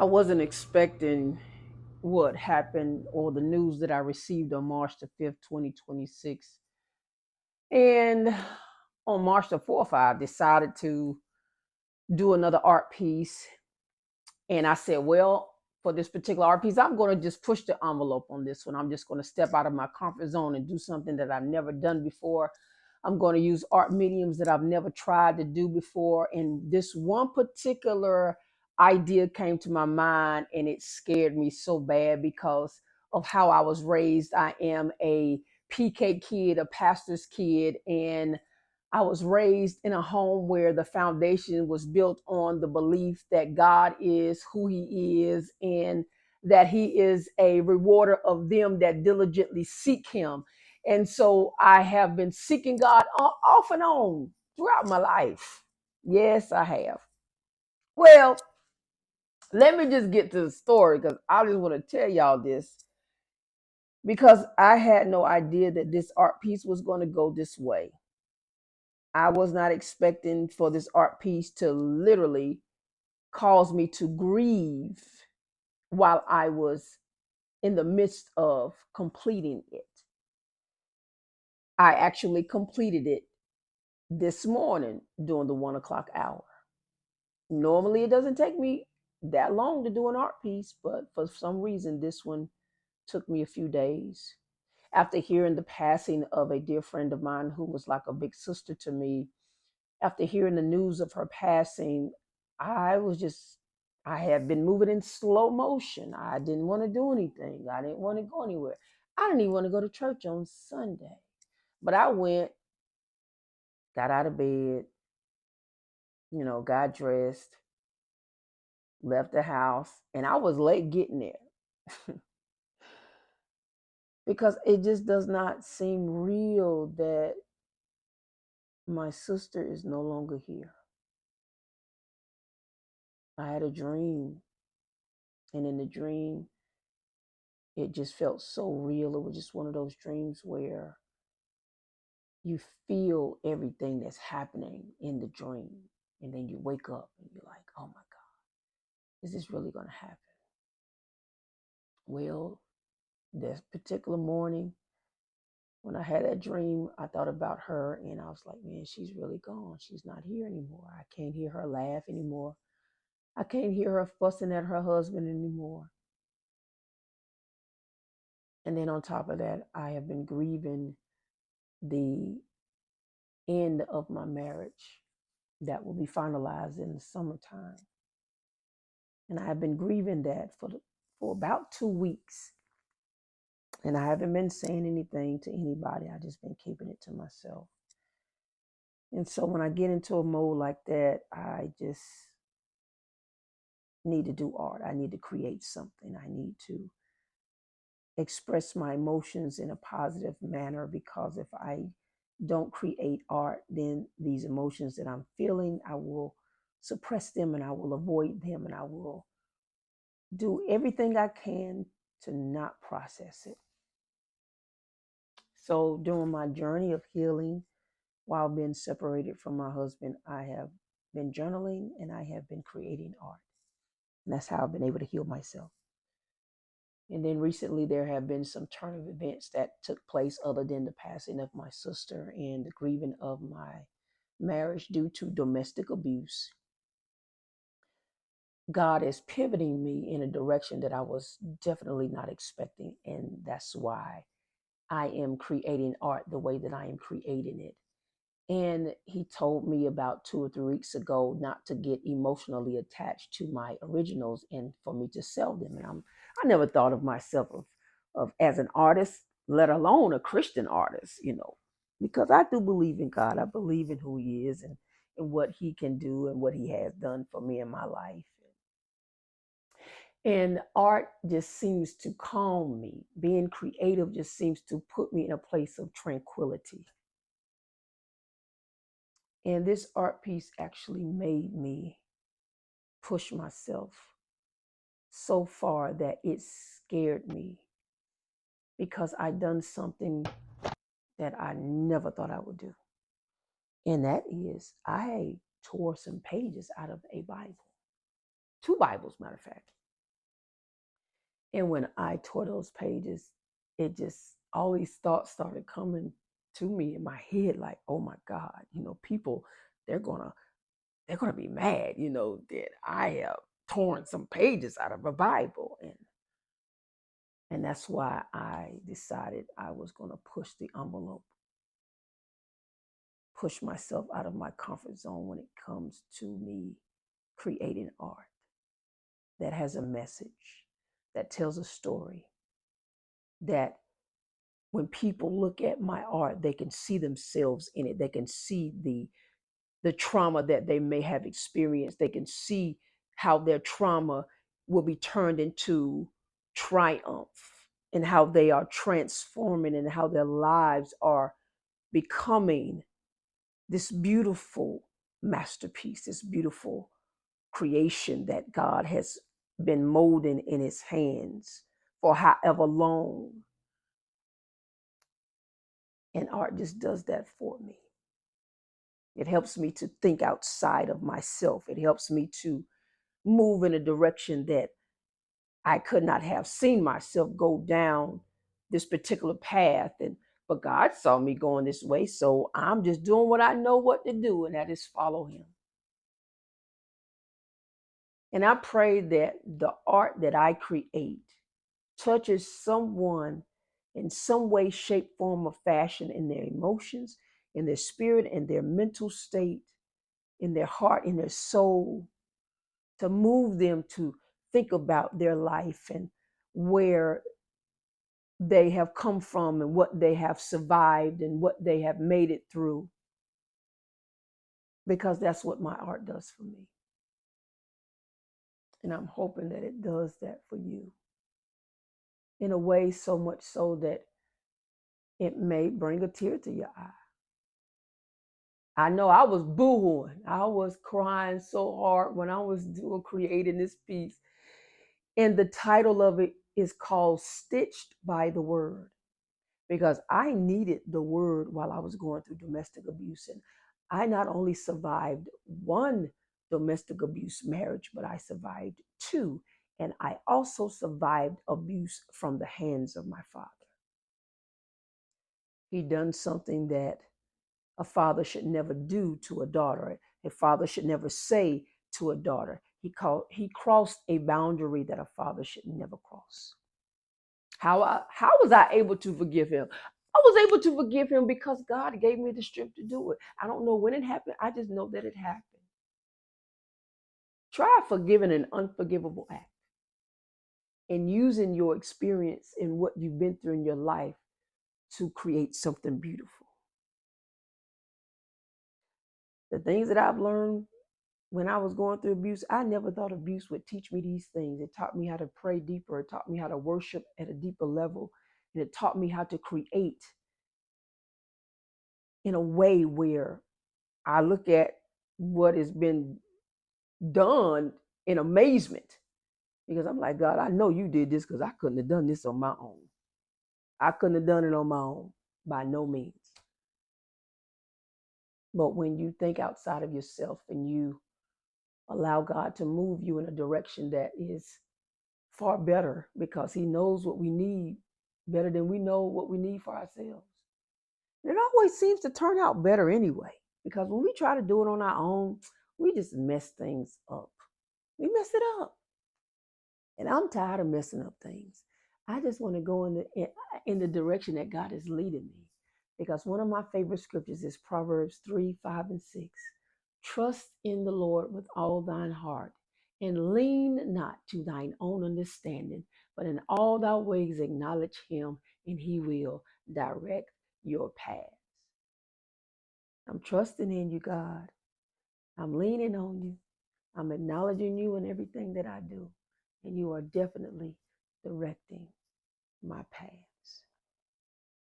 I wasn't expecting what happened or the news that I received on March the 5th, 2026. And on March the 4th, I decided to do another art piece. And I said, well, for this particular art piece, I'm going to just push the envelope on this one. I'm just going to step out of my comfort zone and do something that I've never done before. I'm going to use art mediums that I've never tried to do before. And this one particular idea came to my mind and it scared me so bad because of how I was raised. I am a PK kid, a pastor's kid, and I was raised in a home where the foundation was built on the belief that God is who he is and that he is a rewarder of them that diligently seek him. And so I have been seeking God off and on throughout my life. Yes, I have. Well, let me just get to the story because I just want to tell y'all this because I had no idea that this art piece was going to go this way. I was not expecting for this art piece to literally cause me to grieve while I was in the midst of completing it. I actually completed it this morning during the 1 o'clock hour. Normally, it doesn't take me that long to do an art piece, but for some reason, this one took me a few days. After hearing the passing of a dear friend of mine who was like a big sister to me, after hearing the news of her passing, I was just, I had been moving in slow motion. I didn't want to do anything. I didn't want to go anywhere. I didn't even want to go to church on Sunday. But I went, got out of bed, got dressed, left the house, and I was late getting there because it just does not seem real that my sister is no longer here. I had a dream, and in the dream, it just felt so real. It was just one of those dreams where you feel everything that's happening in the dream. And then you wake up and you're like, oh my God, is this really going to happen? Well, this particular morning, when I had that dream, I thought about her and I was like, man, she's really gone. She's not here anymore. I can't hear her laugh anymore. I can't hear her fussing at her husband anymore. And then on top of that, I have been grieving the end of my marriage that will be finalized in the summertime. And I have been grieving that for about 2 weeks. And I haven't been saying anything to anybody. I just been keeping it to myself. And so when I get into a mode like that, I just need to do art. I need to create something. I need to express my emotions in a positive manner because if I don't create art, then these emotions that I'm feeling, I will suppress them and I will avoid them and I will do everything I can to not process it. So during my journey of healing while being separated from my husband, I have been journaling and I have been creating art. And that's how I've been able to heal myself. And then recently there have been some turn of events that took place other than the passing of my sister and the grieving of my marriage due to domestic abuse. God is pivoting me in a direction that I was definitely not expecting. And that's why I am creating art the way that I am creating it. And he told me about 2 or 3 weeks ago not to get emotionally attached to my originals and for me to sell them. And I never thought of myself of as an artist, let alone a Christian artist, because I do believe in God. I believe in who he is and what he can do and what he has done for me in my life. And art just seems to calm me. Being creative just seems to put me in a place of tranquility. And this art piece actually made me push myself so far that it scared me because I done something that I never thought I would do. And that is I tore some pages out of a Bible. Two Bibles, matter of fact. And when I tore those pages, it just, all these thoughts started coming to me in my head, like, oh my God, people, they're gonna they're gonna be mad, that I have torn some pages out of a Bible. And that's why I decided I was gonna push the envelope, push myself out of my comfort zone when it comes to me creating art that has a message, that tells a story, that when people look at my art, they can see themselves in it. They can see the trauma that they may have experienced. They can see how their trauma will be turned into triumph, and how they are transforming, and how their lives are becoming this beautiful masterpiece, this beautiful creation that God has been molding in his hands for however long. And art just does that for me. It helps me to think outside of myself. It helps me to move in a direction that I could not have seen myself go down this particular path. But God saw me going this way, so I'm just doing what I know what to do, and that is follow him. And I pray that the art that I create touches someone in some way, shape, form, or fashion, in their emotions, in their spirit, in their mental state, in their heart, in their soul, to move them to think about their life and where they have come from and what they have survived and what they have made it through. Because that's what my art does for me. And I'm hoping that it does that for you, in a way so much so that it may bring a tear to your eye. I know I was boohooing. I was crying so hard when I was creating this piece. And the title of it is called Stitched by the Word, because I needed the word while I was going through domestic abuse. And I not only survived one domestic abuse marriage, but I survived two. And I also survived abuse from the hands of my father. He done something that a father should never do to a daughter. A father should never say to a daughter. He crossed a boundary that a father should never cross. How was I able to forgive him? I was able to forgive him because God gave me the strength to do it. I don't know when it happened. I just know that it happened. Try forgiving an unforgivable act and using your experience and what you've been through in your life to create something beautiful. The things that I've learned when I was going through abuse, I never thought abuse would teach me these things. It taught me how to pray deeper. It taught me how to worship at a deeper level. And it taught me how to create in a way where I look at what has been done in amazement, because I'm like, God, I know you did this, because I couldn't have done this on my own. I couldn't have done it on my own, by no means. But when you think outside of yourself and you allow God to move you in a direction that is far better, because he knows what we need better than we know what we need for ourselves. And it always seems to turn out better anyway, because when we try to do it on our own, we just mess things up. We mess it up. And I'm tired of messing up things. I just want to go in the direction that God is leading me. Because one of my favorite scriptures is Proverbs 3, 5, and 6. Trust in the Lord with all thine heart, and lean not to thine own understanding, but in all thy ways acknowledge him, and he will direct your paths. I'm trusting in you, God. I'm leaning on you. I'm acknowledging you in everything that I do. And you are definitely directing my path.